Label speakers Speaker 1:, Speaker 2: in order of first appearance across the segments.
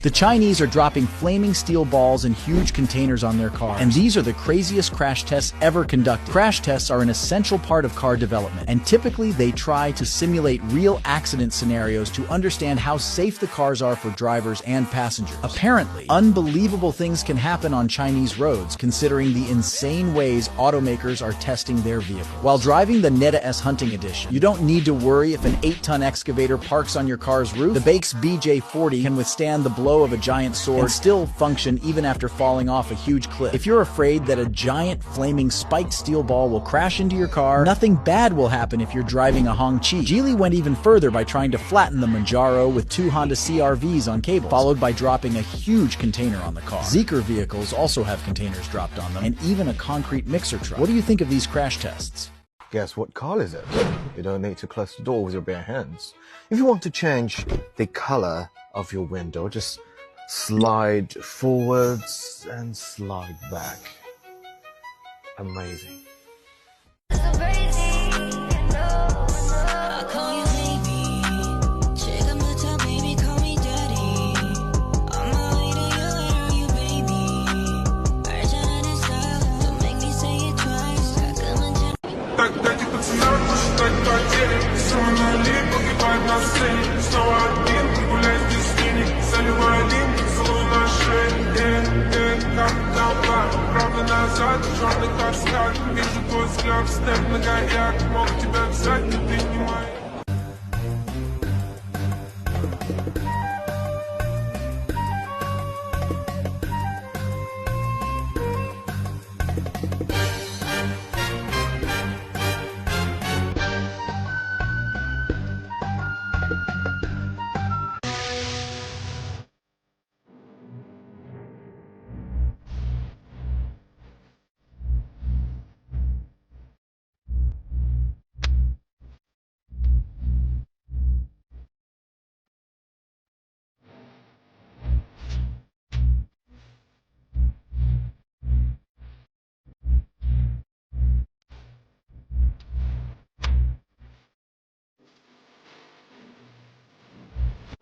Speaker 1: The Chinese are dropping flaming steel balls in huge containers on their cars, and these are the craziest crash tests ever conducted. Crash tests are an essential part of car development, and typically they try to simulate real accident scenarios to understand how safe the cars are for drivers and passengers. Apparently, unbelievable things can happen on Chinese roads, considering the insane ways automakers are testing their vehicle. While driving the Neta S Hunting Edition, you don't need to worry if an 8-ton excavator parks on your car's roof. The Bake's BJ40 can withstand the blow of a giant sword and still function even after falling off a huge cliff. If you're afraid that a giant flaming spiked steel ball will crash into your car, nothing bad will happen if you're driving a Hongqi. Geely went even further by trying to flatten the Manjaro with 2 Honda CR-Vs on cables, followed by dropping a huge container on the car. Zeekr vehicles also have containers dropped on them, and even a concrete mixer truck. What do you think of these crash tests?
Speaker 2: Guess what color is it? You don't need to close the door with your bare hands. If you want to change the color of your window, just slide forwards and slide back. Amazing.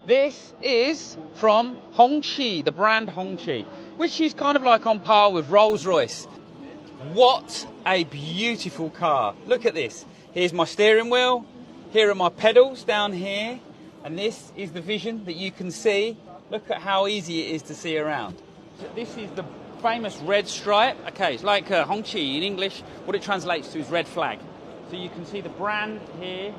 Speaker 3: This is from Hongqi, the brand Hongqi, which is kind of like on par with Rolls-Royce. What a beautiful car. Look at this. Here's my steering wheel. Here are my pedals down here. And this is the vision that you can see. Look at how easy it is to see around. So this is the famous red stripe. Okay, it's like Hongqi in English. What it translates to is red flag. So you can see the brand here,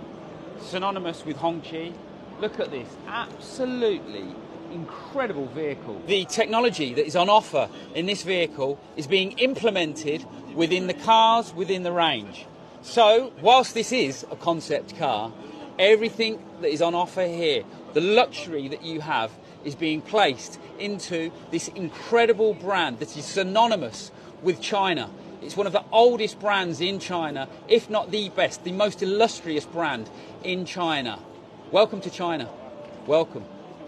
Speaker 3: synonymous with Hongqi. Look at this, absolutely incredible vehicle. The technology that is on offer in this vehicle is being implemented within the cars, within the range. So, whilst this is a concept car, everything that is on offer here, the luxury that you have, is being placed into this incredible brand that is synonymous with China. It's one of the oldest brands in China, if not the best, the most illustrious brand in China. Welcome to China. Welcome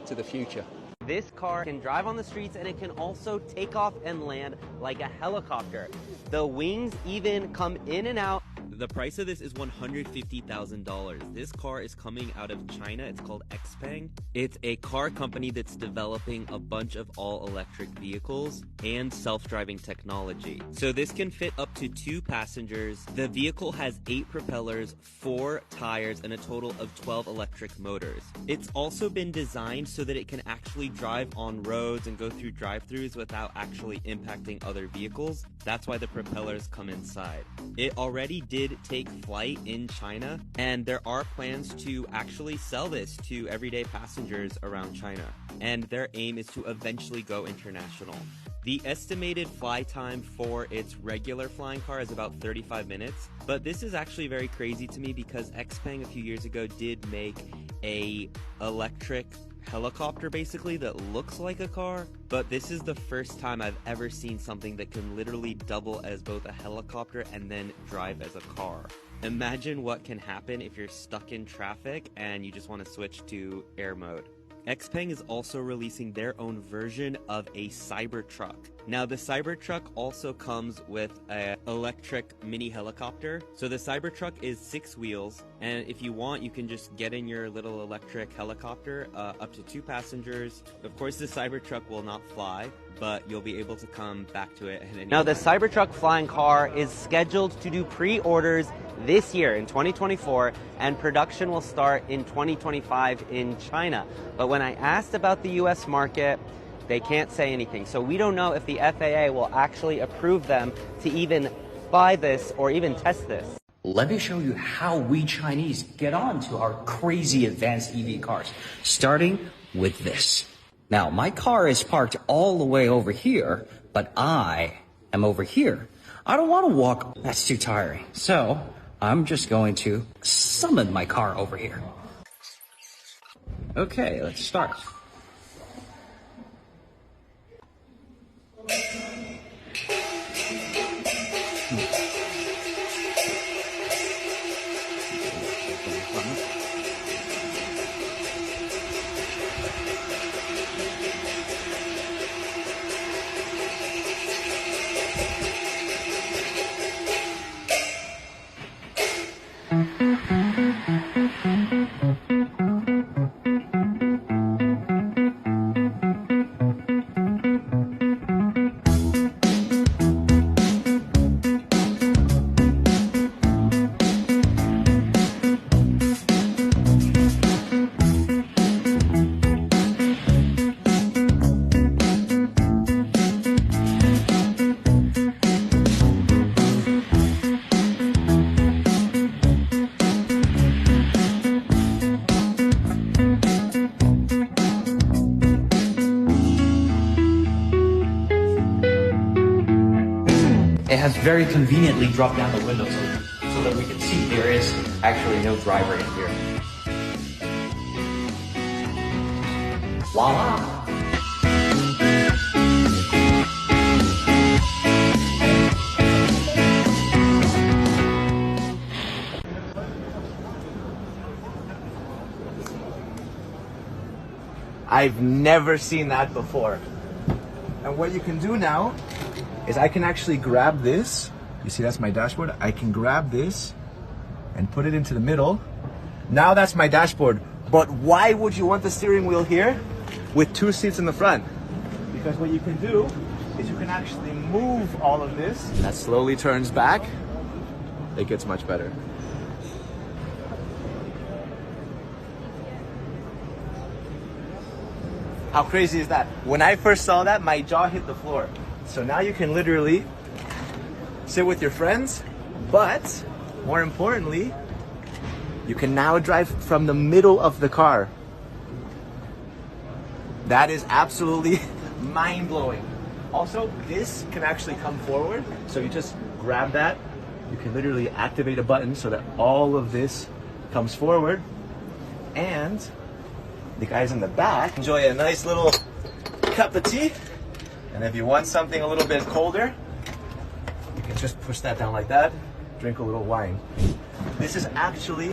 Speaker 3: to the future.
Speaker 4: This car can drive on the streets and it can also take off and land like a helicopter. The wings even come in and out.
Speaker 5: The price of this is $150,000. This car is coming out of China. It's called XPeng. It's a car company that's developing a bunch of all-electric vehicles and self-driving technology. So this can fit up to 2 passengers. The vehicle has 8 propellers, 4 tires, and a total of 12 electric motors. It's also been designed so that it can actually drive on roads and go through drive-thrus without actually impacting other vehicles. That's why the propellers come inside. It already did take flight in China, and there are plans to actually sell this to everyday passengers around China, and their aim is to eventually go international. The estimated fly time for its regular flying car is about 35 minutes, but this is actually very crazy to me because XPeng a few years ago did make a electric helicopter basically that looks like a car, but this is the first time I've ever seen something that can literally double as both a helicopter and then drive as a car. Imagine what can happen if you're stuck in traffic and you just want to switch to air mode. XPeng is also releasing their own version of a Cybertruck. Now, the Cybertruck also comes with an electric mini helicopter. So the Cybertruck is 6 wheels, and if you want, you can just get in your little electric helicopter, up to 2 passengers. Of course, the Cybertruck will not fly, but you'll be able to come back to it at any
Speaker 4: Now, the
Speaker 5: time.
Speaker 4: Cybertruck flying car is scheduled to do pre-orders this year in 2024, and production will start in 2025 in China. But when I asked about the US market, they can't say anything. So we don't know if the FAA will actually approve them to even buy this or even test this.
Speaker 6: Let me show you how we Chinese get on to our crazy advanced EV cars, starting with this. Now, my car is parked all the way over here, but I am over here. I don't want to walk. That's too tiring. So I'm just going to summon my car over here. Okay, let's start. It has very conveniently dropped down the window so that we can see there is actually no driver in here. Voila!
Speaker 2: I've never seen that before. And what you can do now is I can actually grab this. You see, that's my dashboard. I can grab this and put it into the middle. Now that's my dashboard. But why would you want the steering wheel here with 2 seats in the front? Because what you can do is you can actually move all of this. That slowly turns back. It gets much better. How crazy is that? When I first saw that, my jaw hit the floor. So now you can literally sit with your friends, but more importantly, you can now drive from the middle of the car. That is absolutely mind-blowing. Also, this can actually come forward. So you just grab that. You can literally activate a button so that all of this comes forward. And the guys in the back enjoy a nice little cup of tea. And if you want something a little bit colder, you can just push that down like that, drink a little wine. This is actually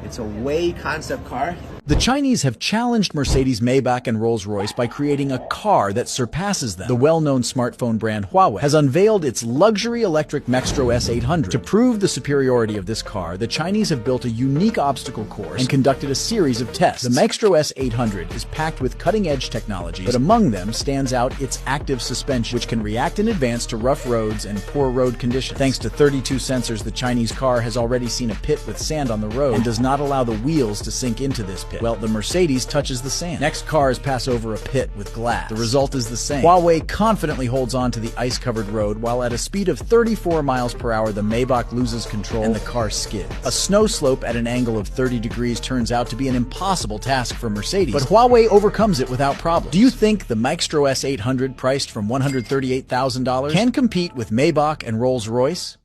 Speaker 2: it's a way concept car.
Speaker 1: The Chinese have challenged Mercedes, Maybach, and Rolls-Royce by creating a car that surpasses them. The well-known smartphone brand Huawei has unveiled its luxury electric Maestro S800. To prove the superiority of this car, the Chinese have built a unique obstacle course and conducted a series of tests. The Maestro S800 is packed with cutting-edge technologies, but among them stands out its active suspension, which can react in advance to rough roads and poor road conditions. Thanks to 32 sensors, the Chinese car has already seen a pit with sand on the road and does not allow the wheels to sink into this pit. Well, the Mercedes touches the sand. Next, cars pass over a pit with glass. The result is the same. Huawei confidently holds on to the ice-covered road, while at a speed of 34 miles per hour, the Maybach loses control and the car skids. A snow slope at an angle of 30 degrees turns out to be an impossible task for Mercedes, but Huawei overcomes it without problem. Do you think the Maestro S800, priced from $138,000, can compete with Maybach and Rolls-Royce?